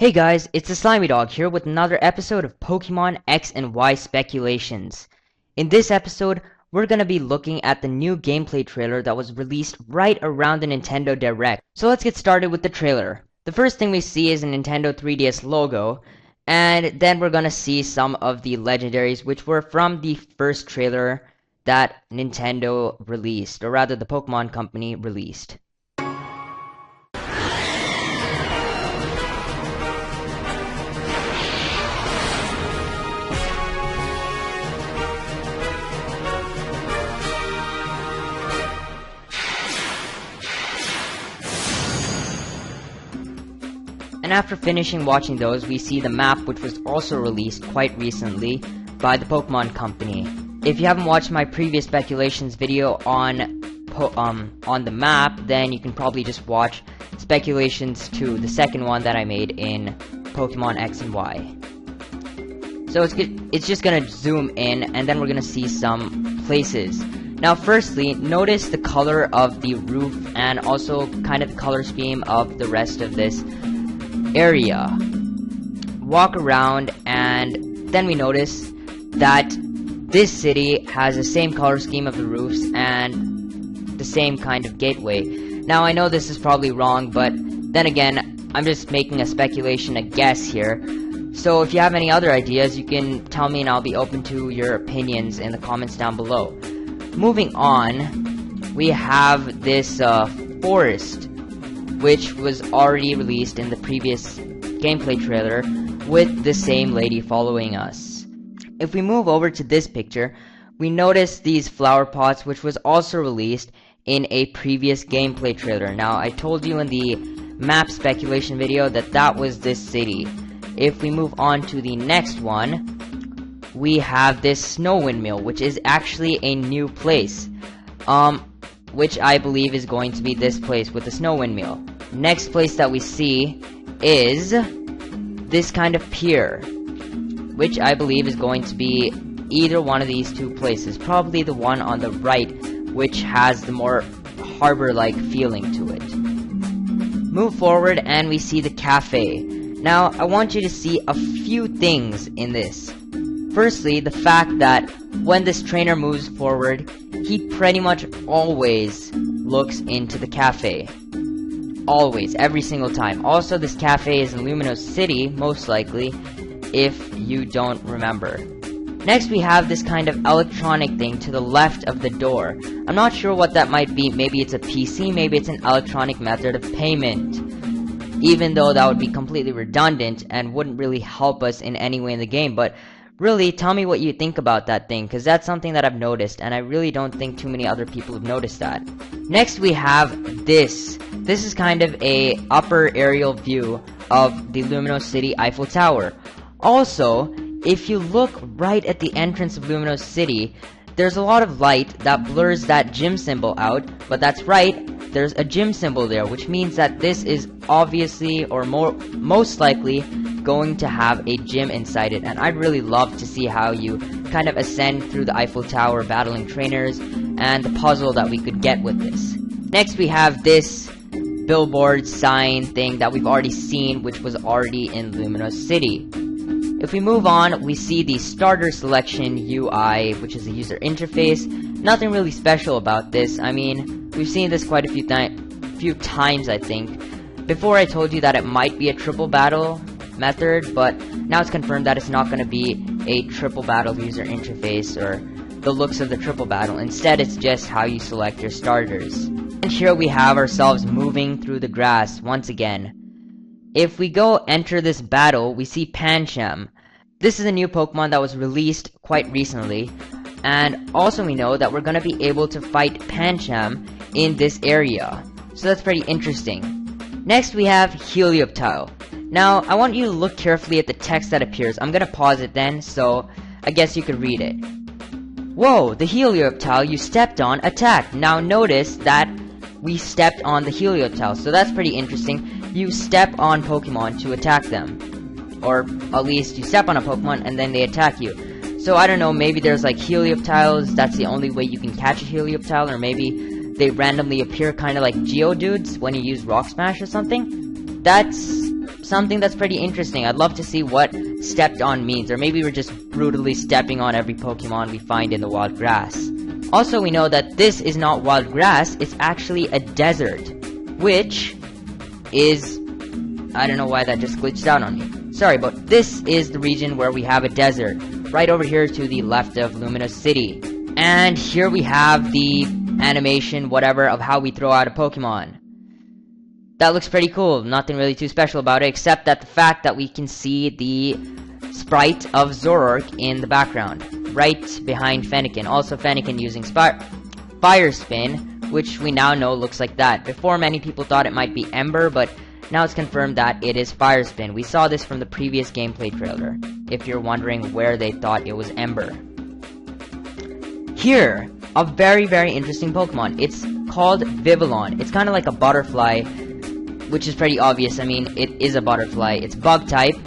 Hey guys, it's the Slimy Dog here with another episode of Pokemon X and Y Speculations. In this episode, we're gonna be looking at the new gameplay trailer that was released right around the Nintendo Direct. So let's get started with the trailer. The first thing we see is a Nintendo 3DS logo, and then we're gonna see some of the legendaries which were from the first trailer that Nintendo released, or rather the Pokemon Company released. And after finishing watching those, we see the map, which was also released quite recently by the Pokemon Company. If you haven't watched my previous speculations video on the map, then you can probably just watch Speculations 2, the second one that I made in Pokemon X and Y. So it's just gonna zoom in, and then we're gonna see some places. Now firstly, notice the color of the roof and also kind of the color scheme of the rest of this area. Walk around, and then we notice that this city has the same color scheme of the roofs and the same kind of gateway. Now I know this is probably wrong, but then again, I'm just making a speculation, a guess here. So if you have any other ideas, you can tell me and I'll be open to your opinions in the comments down below. Moving on, we have this forest, which was already released in the previous gameplay trailer with the same lady following us. If we move over to this picture, we notice these flower pots, which was also released in a previous gameplay trailer. Now, I told you in the map speculation video that that was this city. If we move on to the next one, we have this snow windmill, which is actually a new place. Which I believe is going to be this place with the snow windmill. Next place that we see is this kind of pier, which I believe is going to be either one of these two places. Probably the one on the right, which has the more harbor-like feeling to it. Move forward and we see the cafe. Now, I want you to see a few things in this. Firstly, the fact that when this trainer moves forward, he pretty much always looks into the cafe. Always, every single time. Also, this cafe is in Lumino City, most likely, if you don't remember. Next, we have this kind of electronic thing to the left of the door. I'm not sure what that might be. Maybe it's a PC, maybe it's an electronic method of payment. Even though that would be completely redundant and wouldn't really help us in any way in the game, but really, tell me what you think about that thing, because that's something that I've noticed, and I really don't think too many other people have noticed that. Next, we have this. This is kind of a upper aerial view of the Lumino City Eiffel Tower. Also, if you look right at the entrance of Lumino City, there's a lot of light that blurs that gym symbol out, but that's right, there's a gym symbol there, which means that this is obviously, or most likely, going to have a gym inside it, and I'd really love to see how you kind of ascend through the Eiffel Tower battling trainers and the puzzle that we could get with this. Next, we have this billboard sign thing that we've already seen, which was already in Lumino City. If we move on, we see the starter selection UI, which is a user interface. Nothing really special about this. I mean, we've seen this quite a few times, I think. Before I told you that it might be a triple battle method, but now it's confirmed that it's not going to be a triple battle user interface or the looks of the triple battle. Instead, it's just how you select your starters. And here we have ourselves moving through the grass once again. If we go enter this battle, we see Pancham. This is a new Pokemon that was released quite recently, and also we know that we're going to be able to fight Pancham in this area. So that's pretty interesting. Next, we have Helioptile. Now, I want you to look carefully at the text that appears. I'm gonna pause it then, so I guess you could read it. Whoa, the Helioptile you stepped on attacked. Now notice that we stepped on the Helioptile, so that's pretty interesting. You step on Pokemon to attack them. Or at least you step on a Pokemon and then they attack you. So I don't know, maybe there's like Helioptiles, that's the only way you can catch a Helioptile, or maybe they randomly appear kind of like Geodudes when you use Rock Smash or something. that's something that's pretty interesting. I'd love to see what stepped on means, or maybe we're just brutally stepping on every Pokemon we find in the wild grass. Also, we know that this is not wild grass, it's actually a desert, which is... I don't know why that just glitched out on me. Sorry, but this is the region where we have a desert, right over here to the left of Luminous City. And here we have the animation, whatever, of how we throw out a Pokemon. That looks pretty cool. Nothing really too special about it, except that the fact that we can see the sprite of Zurich in the background, right behind Fennekin. Also, Fennekin using Fire Spin, which we now know looks like that. Before, many people thought it might be Ember, but now it's confirmed that it is Fire Spin. We saw this from the previous gameplay trailer, if you're wondering where they thought it was Ember. Here, a very, very interesting Pokemon. It's called Vivillon. It's kind of like a butterfly, which is pretty obvious. I mean, it is a butterfly. It's bug type,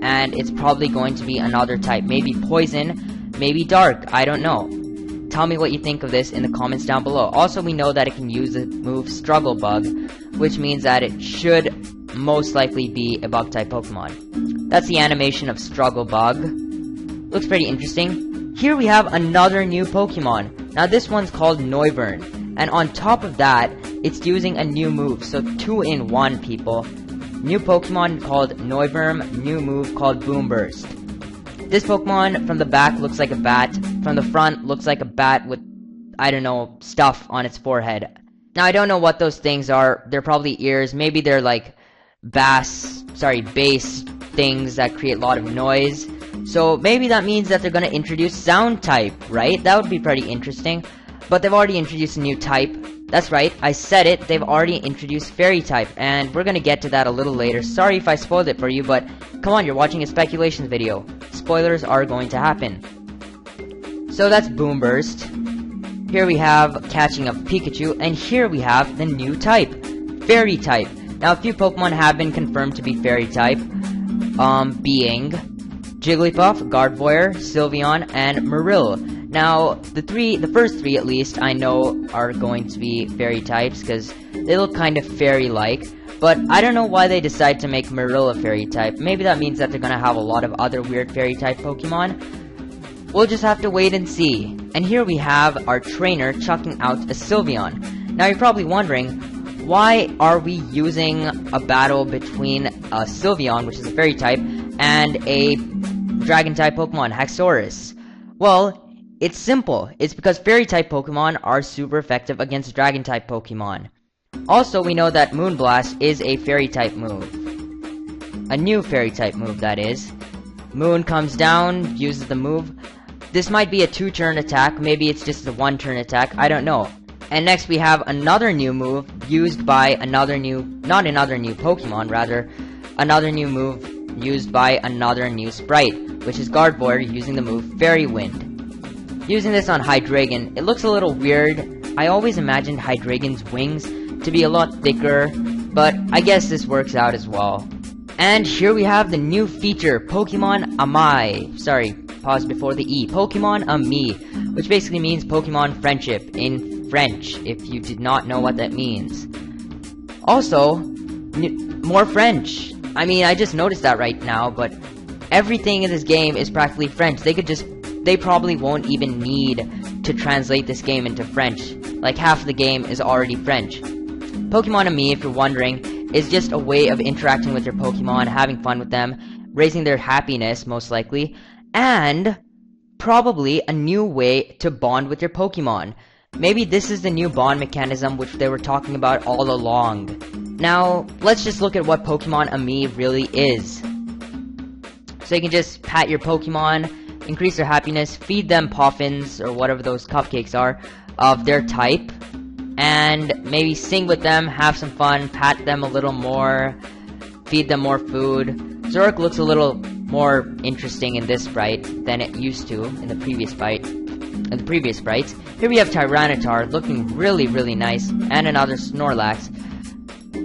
and it's probably going to be another type. Maybe poison, maybe dark. I don't know. Tell me what you think of this in the comments down below. Also, we know that it can use the move Struggle Bug, which means that it should most likely be a bug type Pokemon. That's the animation of Struggle Bug. Looks pretty interesting. Here we have another new Pokemon. Now this one's called Noivern, and on top of that, it's using a new move, so 2 in 1, people. New Pokemon called Noivern, new move called Boom Burst. This Pokemon from the back looks like a bat, from the front looks like a bat with, I don't know, stuff on its forehead. Now I don't know what those things are. They're probably ears, maybe they're like bass things that create a lot of noise. So maybe that means that they're gonna introduce sound type, right? That would be pretty interesting. But they've already introduced a new type. That's right, I said it, they've already introduced Fairy type, and we're gonna get to that a little later. Sorry if I spoiled it for you, but come on, you're watching a speculations video. Spoilers are going to happen. So that's Boom Burst. Here we have Catching Up Pikachu, and here we have the new type, Fairy type. Now a few Pokemon have been confirmed to be Fairy type, being Jigglypuff, Gardevoir, Sylveon, and Marill. Now, the first three at least, I know are going to be fairy types, because they look kind of fairy-like, but I don't know why they decide to make Marill a fairy type. Maybe that means that they're gonna have a lot of other weird fairy type Pokemon. We'll just have to wait and see. And here we have our trainer chucking out a Sylveon. Now you're probably wondering, why are we using a battle between a Sylveon, which is a fairy type, and a dragon type Pokemon, Haxorus? Well, it's simple. It's because fairy-type Pokemon are super effective against dragon-type Pokemon. Also, we know that Moonblast is a fairy-type move. A new fairy-type move, that is. Moon comes down, uses the move. This might be a 2-turn attack, maybe it's just a 1-turn attack, I don't know. And next we have another new move used by another new Pokemon, rather. Another new move used by another new sprite, which is Gardevoir using the move Fairy Wind. Using this on Hydreigon, it looks a little weird. I always imagined Hydreigon's wings to be a lot thicker, but I guess this works out as well. And here we have the new feature, Pokmon Me. Sorry, pause before the E. Pokmon Me, which basically means Pokemon Friendship in French, if you did not know what that means. Also, more French. I mean, I just noticed that right now, but everything in this game is practically French. They probably won't even need to translate this game into French. Like, half the game is already French. Pokmon Me, if you're wondering, is just a way of interacting with your Pokemon, having fun with them, raising their happiness, most likely, and probably a new way to bond with your Pokemon. Maybe this is the new bond mechanism which they were talking about all along. Now, let's just look at what Pokmon Me really is. So you can just pat your Pokemon, increase their happiness, feed them puffins, or whatever those cupcakes are, of their type, and maybe sing with them, have some fun, pat them a little more, feed them more food. Zurich looks a little more interesting in this sprite than it used to in the previous sprites. Here we have Tyranitar looking really, really nice, and another Snorlax.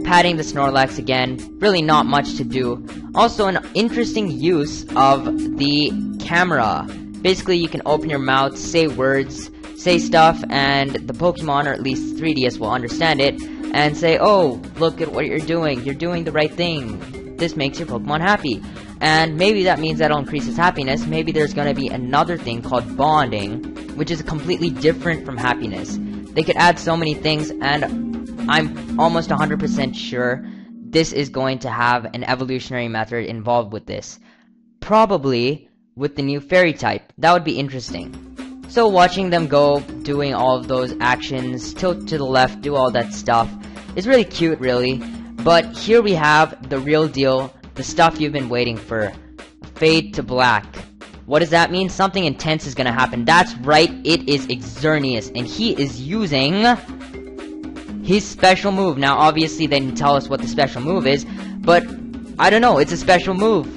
Patting the Snorlax again, really not much to do. Also an interesting use of the camera. Basically you can open your mouth, say words, say stuff, and the Pokemon, or at least 3DS, will understand it, and say, oh, look at what you're doing the right thing, this makes your Pokemon happy. And maybe that means that'll increase its happiness. Maybe there's gonna be another thing called bonding, which is completely different from happiness. They could add so many things, and I'm almost 100% sure this is going to have an evolutionary method involved with this. Probably with the new fairy type. That would be interesting. So watching them go, doing all of those actions, tilt to the left, do all that stuff, is really cute, really. But here we have the real deal, the stuff you've been waiting for. Fade to black. What does that mean? Something intense is gonna happen. That's right, it is Xerneas, and he is using his special move. Now, obviously, they didn't tell us what the special move is, but I don't know, it's a special move.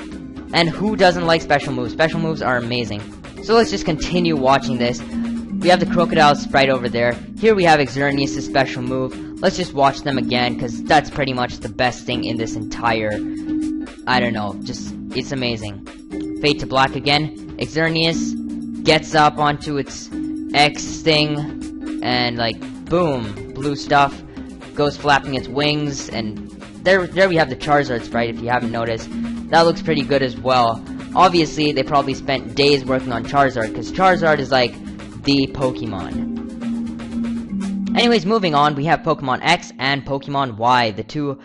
And who doesn't like special moves? Special moves are amazing. So let's just continue watching this. We have the crocodile sprite over there. Here we have Xerneas' special move. Let's just watch them again, because that's pretty much the best thing in this entire... I don't know, just, it's amazing. Fade to black again. Xerneas gets up onto its X thing, and like, boom, blue stuff goes flapping its wings, and there we have the Charizard sprite, if you haven't noticed. That looks pretty good as well. Obviously, they probably spent days working on Charizard, because Charizard is like the Pokemon. Anyways, moving on, we have Pokemon X and Pokemon Y, the two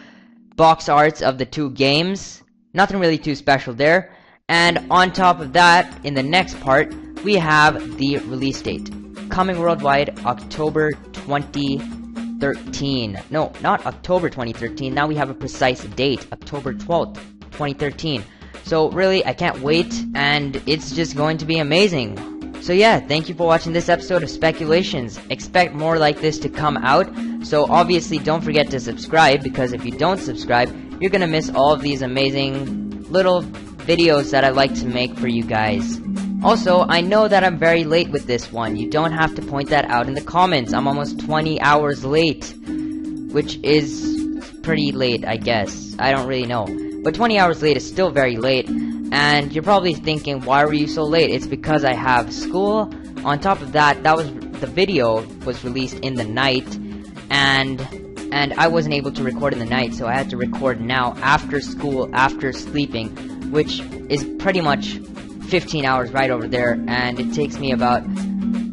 box arts of the two games. Nothing really too special there. And on top of that, in the next part, we have the release date. Coming worldwide, October 2013. No, not October 2013. Now we have a precise date, October 12th, 2013. So really, I can't wait, and it's just going to be amazing. So yeah, thank you for watching this episode of Speculations. Expect more like this to come out. So obviously, don't forget to subscribe, because if you don't subscribe, you're gonna miss all of these amazing little videos that I like to make for you guys. Also, I know that I'm very late with this one. You don't have to point that out in the comments. I'm almost 20 hours late, which is pretty late, I guess. I don't really know. But 20 hours late is still very late, and you're probably thinking, why were you so late? It's because I have school. On top of that, the video was released in the night, and I wasn't able to record in the night, so I had to record now after school, after sleeping, which is pretty much 15 hours right over there, and it takes me about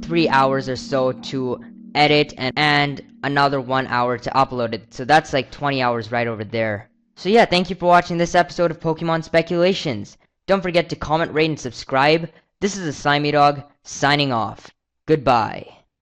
3 hours or so to edit, and another 1 hour to upload it, so that's like 20 hours right over there. So yeah, thank you for watching this episode of Pokemon Speculations. Don't forget to comment, rate, and subscribe. This is a Slimy Dog, signing off. Goodbye.